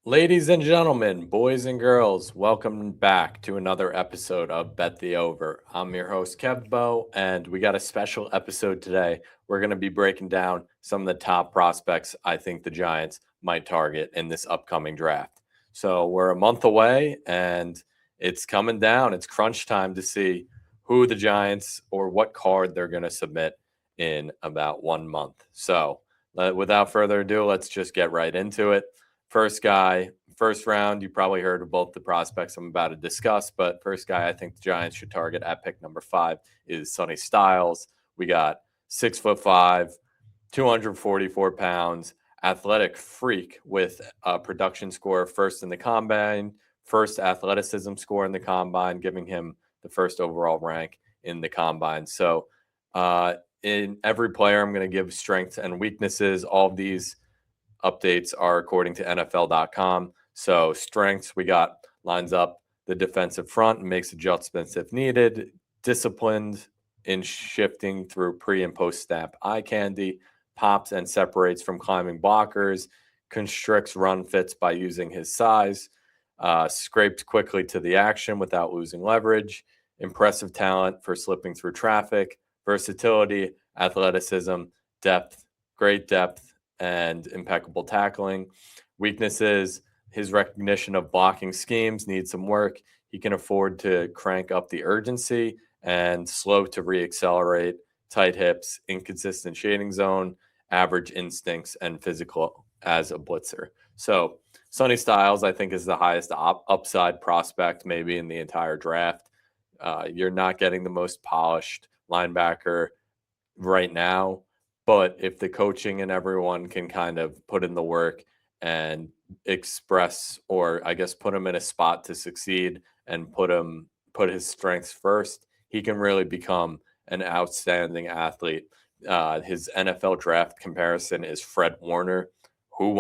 Ladies and gentlemen, boys and girls, welcome back to another episode of Bet the Over. I'm your host, Kev Bo, and we got a special episode today. We're going to be breaking down some of the top prospects I think the Giants might target in this upcoming draft. So we're a month away, and it's coming down. It's crunch time to see who the Giants or what card they're going to submit in about 1 month. So without further ado, let's just get right into it. First guy, first round, you probably heard of both the prospects I'm about to discuss, but first guy I think the Giants should target at pick number 5 is Sonny Styles. We got 6'5", 244 pounds, athletic freak with a production score first in the combine, first athleticism score in the combine, giving him the first overall rank in the combine. So, in every player, I'm going to give strengths and weaknesses. All of these updates are according to NFL.com. So strengths, we got lines up the defensive front and makes adjustments if needed, disciplined in shifting through pre and post snap eye candy, pops and separates from climbing blockers, constricts run fits by using his size, scraped quickly to the action without losing leverage, impressive talent for slipping through traffic, versatility, athleticism, depth, great depth, and impeccable tackling. Weaknesses, his recognition of blocking schemes needs some work. He can afford to crank up the urgency and slow to reaccelerate, tight hips, inconsistent shading zone, average instincts, and physical as a blitzer. So Sonny Styles, I think, is the highest upside prospect maybe in the entire draft. You're not getting the most polished linebacker right now, but if the coaching and everyone can kind of put in the work and express, or I guess put him in a spot to succeed and put his strengths first, he can really become an outstanding athlete. His NFL draft comparison is Fred Warner. Who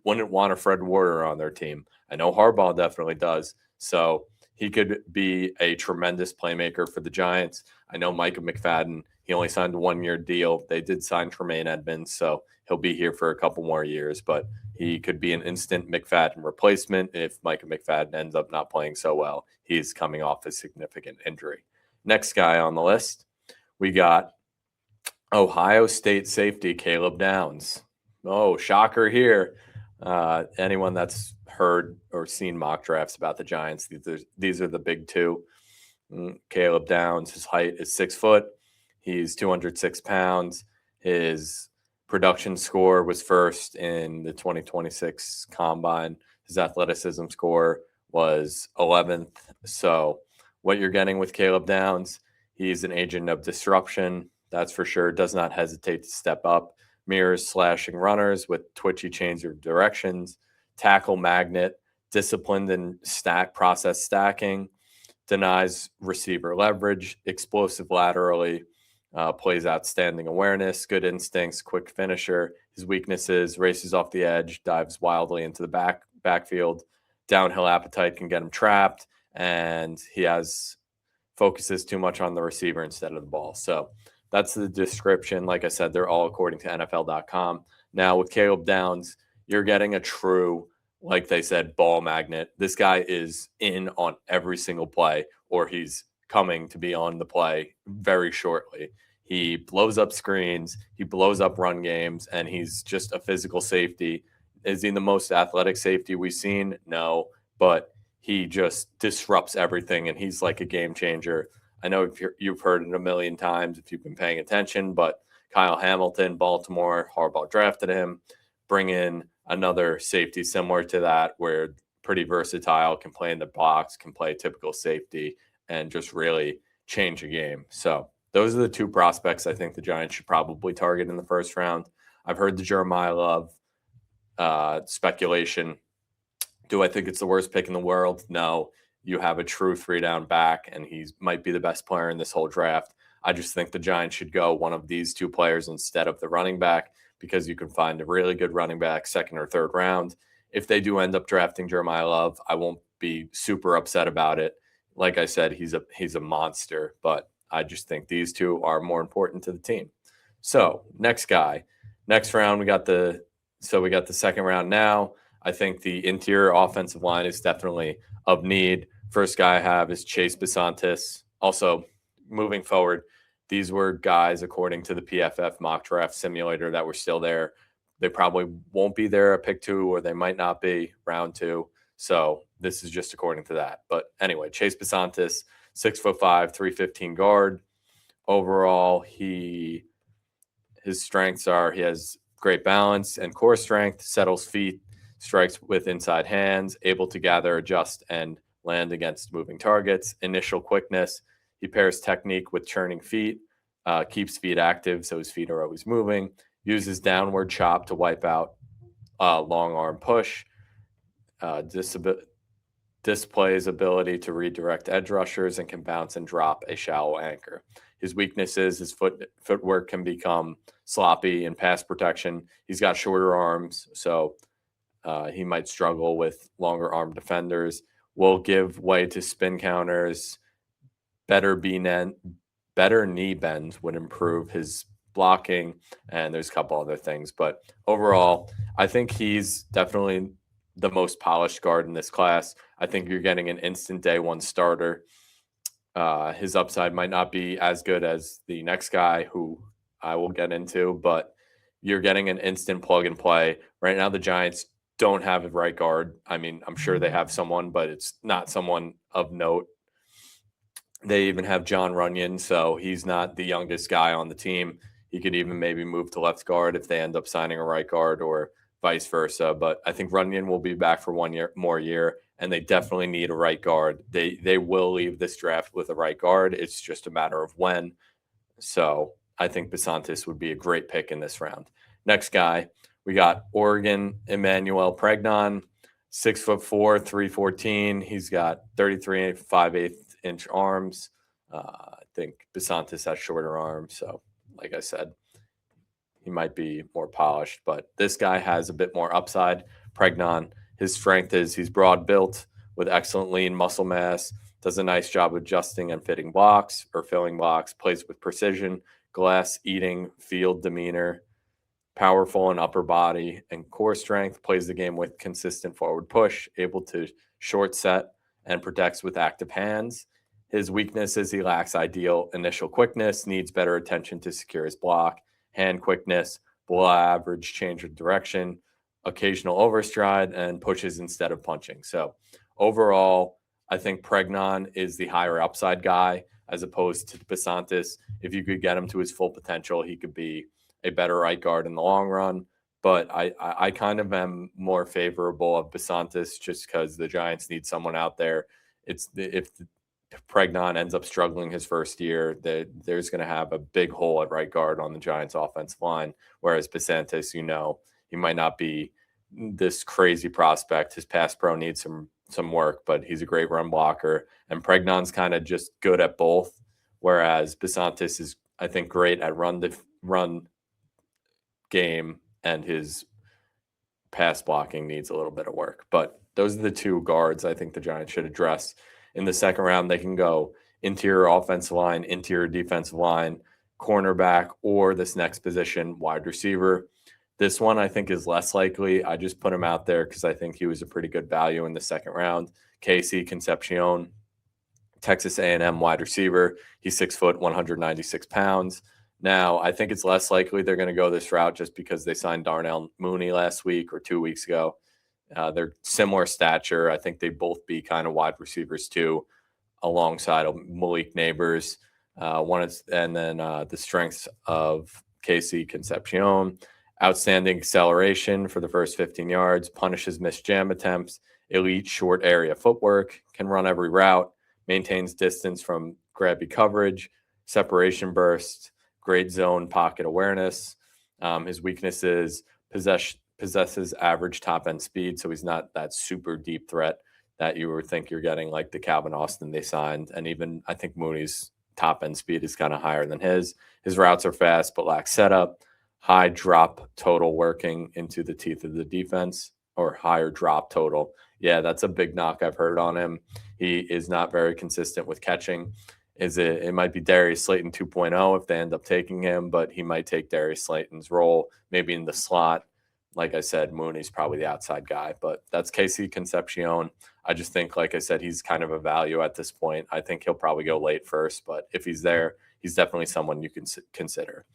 wouldn't want a Fred Warner on their team? I know Harbaugh definitely does. So he could be a tremendous playmaker for the Giants. I know Micah McFadden, he only signed a 1-year deal. They did sign Tremaine Edmonds, so he'll be here for a couple more years, but he could be an instant McFadden replacement if Micah McFadden ends up not playing so well. He's coming off a significant injury. Next guy on the list, we got Ohio State safety Caleb Downs. Oh, shocker here. Anyone that's heard or seen mock drafts about the Giants, these are the big two. Caleb Downs, his height is 6 foot. He's 206 pounds. His production score was first in the 2026 combine. His athleticism score was 11th. So, what you're getting with Caleb Downs, he's an agent of disruption. That's for sure. Does not hesitate to step up. Mirrors slashing runners with twitchy change of directions. Tackle magnet, disciplined in process stacking. Denies receiver leverage, explosive laterally, plays outstanding awareness, good instincts, quick finisher. His weaknesses: races off the edge, dives wildly into the backfield, downhill appetite can get him trapped, and he focuses too much on the receiver instead of the ball. So that's the description. Like I said, they're all according to NFL.com. Now with Caleb Downs, you're getting a true, like they said, ball magnet. This guy is in on every single play, or he's coming to be on the play very shortly. He blows up screens, he blows up run games, and he's just a physical safety. Is he the most athletic safety we've seen? No, but he just disrupts everything, and he's like a game changer. I know you've heard it a million times if you've been paying attention, but Kyle Hamilton, Baltimore, Harbaugh drafted him. Bring in another safety similar to that, where pretty versatile, can play in the box, can play typical safety, and just really change a game. So those are the two prospects I think the Giants should probably target in the first round. I've heard the Jeremiah Love speculation. Do I think it's the worst pick in the world? No. You have a true 3-down back, and he might be the best player in this whole draft. I just think the Giants should go one of these two players instead of the running back, because you can find a really good running back second or third round. If they do end up drafting Jeremiah Love, I won't be super upset about it. Like I said, he's a monster, but I just think these two are more important to the team. So next guy, next round, we got the second round now. I think the interior offensive line is definitely of need. First guy I have is Chase Besantis. Also, moving forward, these were guys, according to the PFF mock draft simulator, that were still there. They probably won't be there at pick 2, or they might not be round 2. So this is just according to that. But anyway, Chase Besantis, 6'5", 315 guard. Overall, his strengths are he has great balance and core strength, settles feet, strikes with inside hands, able to gather, adjust, and land against moving targets, initial quickness. He pairs technique with churning feet, keeps feet active, so his feet are always moving, uses downward chop to wipe out long arm push, displays ability to redirect edge rushers, and can bounce and drop a shallow anchor. His weaknesses, his footwork can become sloppy in pass protection. He's got shorter arms, so he might struggle with longer arm defenders. Will give way to spin counters. Better knee bend would improve his blocking, and there's a couple other things. But overall, I think he's definitely the most polished guard in this class. I think you're getting an instant day one starter. His upside might not be as good as the next guy, who I will get into, but you're getting an instant plug and play. Right now, the Giants don't have a right guard. I mean, I'm sure they have someone, but it's not someone of note. They even have John Runyon, so he's not the youngest guy on the team. He could even maybe move to left guard if they end up signing a right guard, or vice versa. But I think Runyon will be back for 1 year, and they definitely need a right guard. They will leave this draft with a right guard. It's just a matter of when. So I think Besantis would be a great pick in this round. Next guy, we got Oregon Emmanuel Pregnon, 6'4", 314. He's got 33 5/8 inch arms. I think Besantis has shorter arms, so like I said, he might be more polished, but this guy has a bit more upside. Pregnon, his strength is he's broad built with excellent lean muscle mass, does a nice job adjusting and fitting blocks or filling blocks, plays with precision, glass eating, field demeanor, powerful in upper body and core strength, plays the game with consistent forward push, able to short set and protects with active hands. His weakness is he lacks ideal initial quickness, needs better attention to secure his block, hand quickness, below average change of direction, occasional overstride, and pushes instead of punching. So overall, I think Pregnon is the higher upside guy as opposed to Besantis. If you could get him to his full potential, he could be a better right guard in the long run. But I kind of am more favorable of Besantis just because the Giants need someone out there. If Pregnon ends up struggling his first year, there's going to have a big hole at right guard on the Giants' offensive line. Whereas Besantis, he might not be this crazy prospect. His pass pro needs some work, but he's a great run blocker. And Pregnon's kind of just good at both. Whereas Besantis is, I think, great at run game, and his pass blocking needs a little bit of work. But those are the two guards I think the Giants should address. In the second round, they can go interior offensive line, interior defensive line, cornerback, or this next position, wide receiver. This one I think is less likely. I just put him out there because I think he was a pretty good value in the second round. Casey Concepcion, Texas A&M wide receiver. He's 6 foot, 196 pounds. Now, I think it's less likely they're going to go this route just because they signed Darnell Mooney last week or 2 weeks ago. They're similar stature. I think they'd both be kind of wide receivers too, alongside of Malik Neighbors. The strengths of Casey Concepcion: outstanding acceleration for the first 15 yards, punishes missed jam attempts, elite short area footwork, can run every route, maintains distance from grabby coverage, separation burst, great zone pocket awareness. His weaknesses: possesses average top end speed, so he's not that super deep threat that you would think you're getting like the Calvin Austin they signed. And even I think Mooney's top end speed is kind of higher than his. His routes are fast but lack setup, high drop total working into the teeth of the defense, or higher drop total. Yeah, that's a big knock I've heard on him. He is not very consistent with catching. It might be Darius Slayton 2.0 if they end up taking him, but he might take Darius Slayton's role, maybe in the slot, like I said, Mooney's probably the outside guy, but that's Casey Concepcion. I just think, like I said, he's kind of a value at this point. I think he'll probably go late first, but if he's there, he's definitely someone you can consider.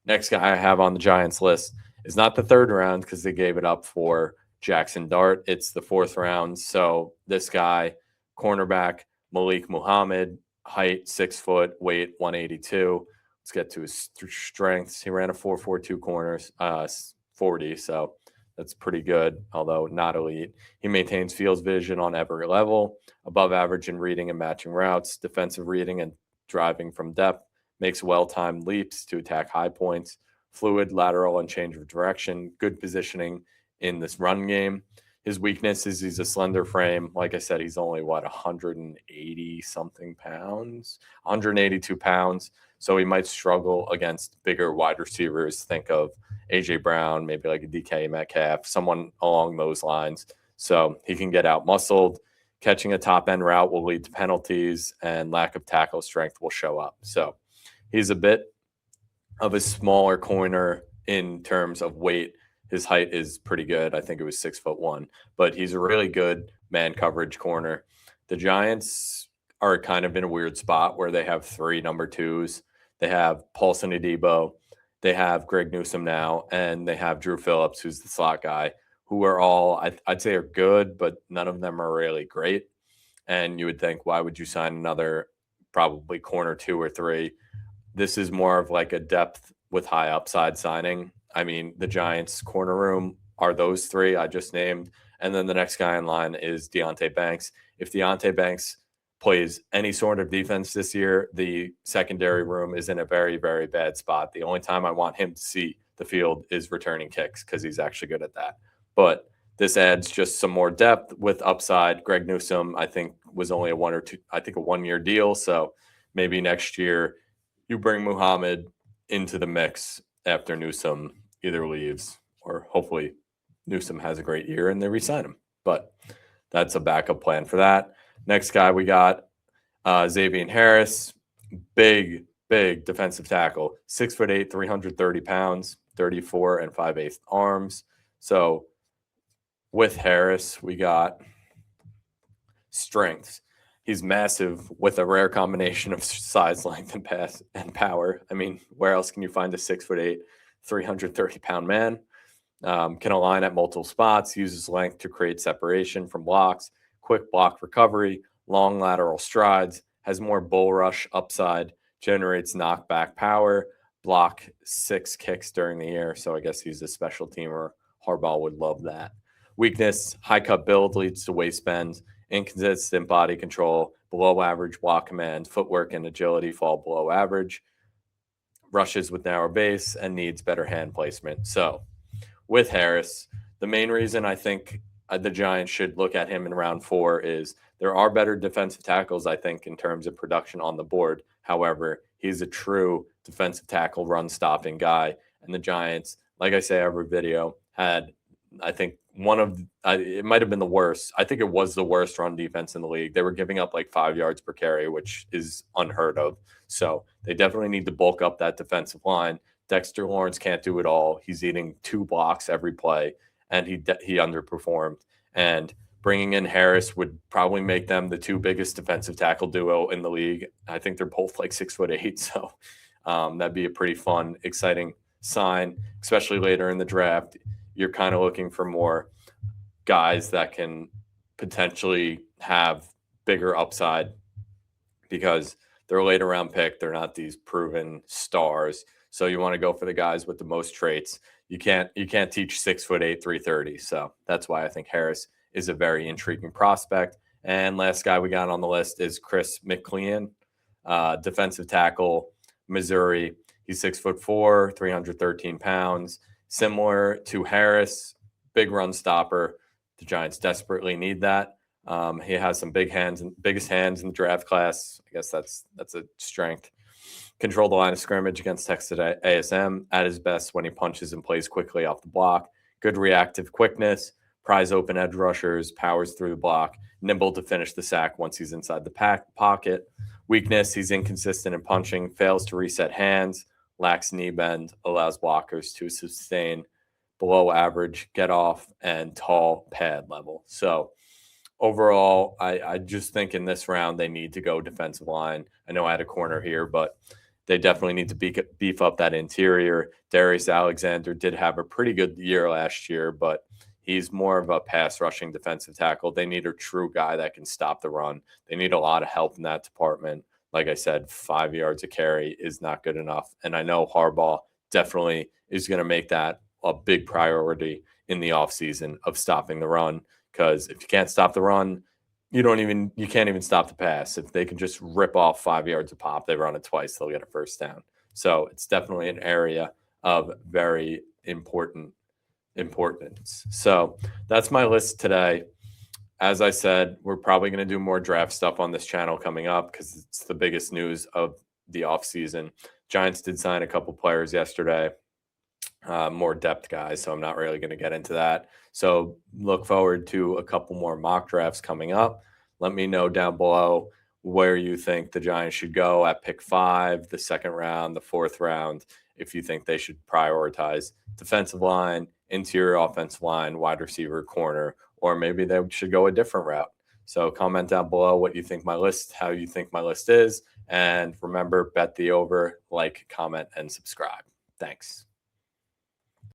Next guy I have on the Giants list is not the third round because they gave it up for Jackson Dart. It's the fourth round. So this guy, cornerback Malik Muhammad, height 6 foot, weight 182. Let's get to his strengths. He ran a 4.42 corners, 40. So that's pretty good, although not elite. He maintains field vision on every level, above average in reading and matching routes, defensive reading and driving from depth, makes well-timed leaps to attack high points, fluid, lateral, and change of direction, good positioning in this run game. His weakness is he's a slender frame. Like I said, he's only, 180-something pounds? 182 pounds. So he might struggle against bigger wide receivers. Think of A.J. Brown, maybe like a DK Metcalf, someone along those lines. So he can get out-muscled. Catching a top-end route will lead to penalties, and lack of tackle strength will show up. So he's a bit of a smaller corner in terms of weight. His height is pretty good. I think it was 6'1", but he's a really good man coverage corner. The Giants are kind of in a weird spot where they have 3 number 2s. They have Paulson Adebo, they have Greg Newsome now, and they have Drew Phillips, who's the slot guy, who are all, I'd say, are good, but none of them are really great. And you would think, why would you sign another probably corner 2 or 3? This is more of like a depth with high upside signing. I mean, the Giants' corner room are those 3 I just named. And then the next guy in line is Deonte Banks. If Deonte Banks plays any sort of defense this year, the secondary room is in a very, very bad spot. The only time I want him to see the field is returning kicks because he's actually good at that. But this adds just some more depth with upside. Greg Newsome, I think, was only a 1-year deal. So maybe next year you bring Muhammad into the mix after Newsome either leaves, or hopefully Newsome has a great year and they re-sign him. But that's a backup plan for that. Next guy we got, Xavier Harris, big defensive tackle, 6'8", 330 pounds, 34 5/8 arms. So with Harris, we got strengths. He's massive with a rare combination of size, length, and pass and power. I mean, where else can you find a 6'8", 330-pound man? Can align at multiple spots, uses length to create separation from blocks, quick block recovery, long lateral strides, has more bull rush upside, generates knockback power, block 6 kicks during the air. So I guess he's a special teamer. Harbaugh would love that. Weakness, high cut build leads to waist bends, inconsistent body control, below average block command, footwork and agility fall below average, rushes with narrow base, and needs better hand placement. So with Harris, the main reason I think the Giants should look at him in round 4 is there are better defensive tackles, I think, in terms of production on the board. However, he's a true defensive tackle run-stopping guy. And the Giants, like I say every video, had, I think, it might have been the worst. I think it was the worst run defense in the league. They were giving up like 5 yards per carry, which is unheard of. So they definitely need to bulk up that defensive line. Dexter Lawrence can't do it all. He's eating 2 blocks every play, and he underperformed. And bringing in Harris would probably make them the 2 biggest defensive tackle duo in the league. I think they're both like 6'8", so that'd be a pretty fun, exciting sign, especially later in the draft. You're kind of looking for more guys that can potentially have bigger upside because they're a later round pick. They're not these proven stars. So you want to go for the guys with the most traits. You can't teach 6'8", 330. So that's why I think Harris is a very intriguing prospect. And last guy we got on the list is Chris McClean, defensive tackle, Missouri. He's 6'4", 313 pounds. Similar to Harris, big run stopper. The Giants desperately need that. He has some big hands and biggest hands in the draft class. I guess that's a strength. Control the line of scrimmage against Texas ASM at his best when he punches and plays quickly off the block. Good reactive quickness, prize open edge rushers, powers through the block, nimble to finish the sack once he's inside the pocket. Weakness, he's inconsistent in punching, fails to reset hands, lacks knee bend, allows blockers to sustain below average get off and tall pad level. So overall, I just think in this round they need to go defensive line. I know I had a corner here, but they definitely need to beef up that interior. Darius Alexander did have a pretty good year last year, but he's more of a pass rushing defensive tackle. They need a true guy that can stop the run. They need a lot of help in that department. Like I said, 5 yards a carry is not good enough. And I know Harbaugh definitely is going to make that a big priority in the offseason of stopping the run. Because if you can't stop the run, you can't even stop the pass. If they can just rip off 5 yards a pop, they run it twice, they'll get a first down. So it's definitely an area of very importance. So that's my list today. As I said, we're probably going to do more draft stuff on this channel coming up because it's the biggest news of the offseason. Giants did sign a couple players yesterday, more depth guys, so I'm not really going to get into that. So look forward to a couple more mock drafts coming up. Let me know down below where you think the Giants should go at pick 5, the second round, the 4th round, if you think they should prioritize defensive line, interior offensive line, wide receiver, corner, or maybe they should go a different route. So comment down below what you think how you think my list is. And remember, bet the over, like, comment, and subscribe. Thanks.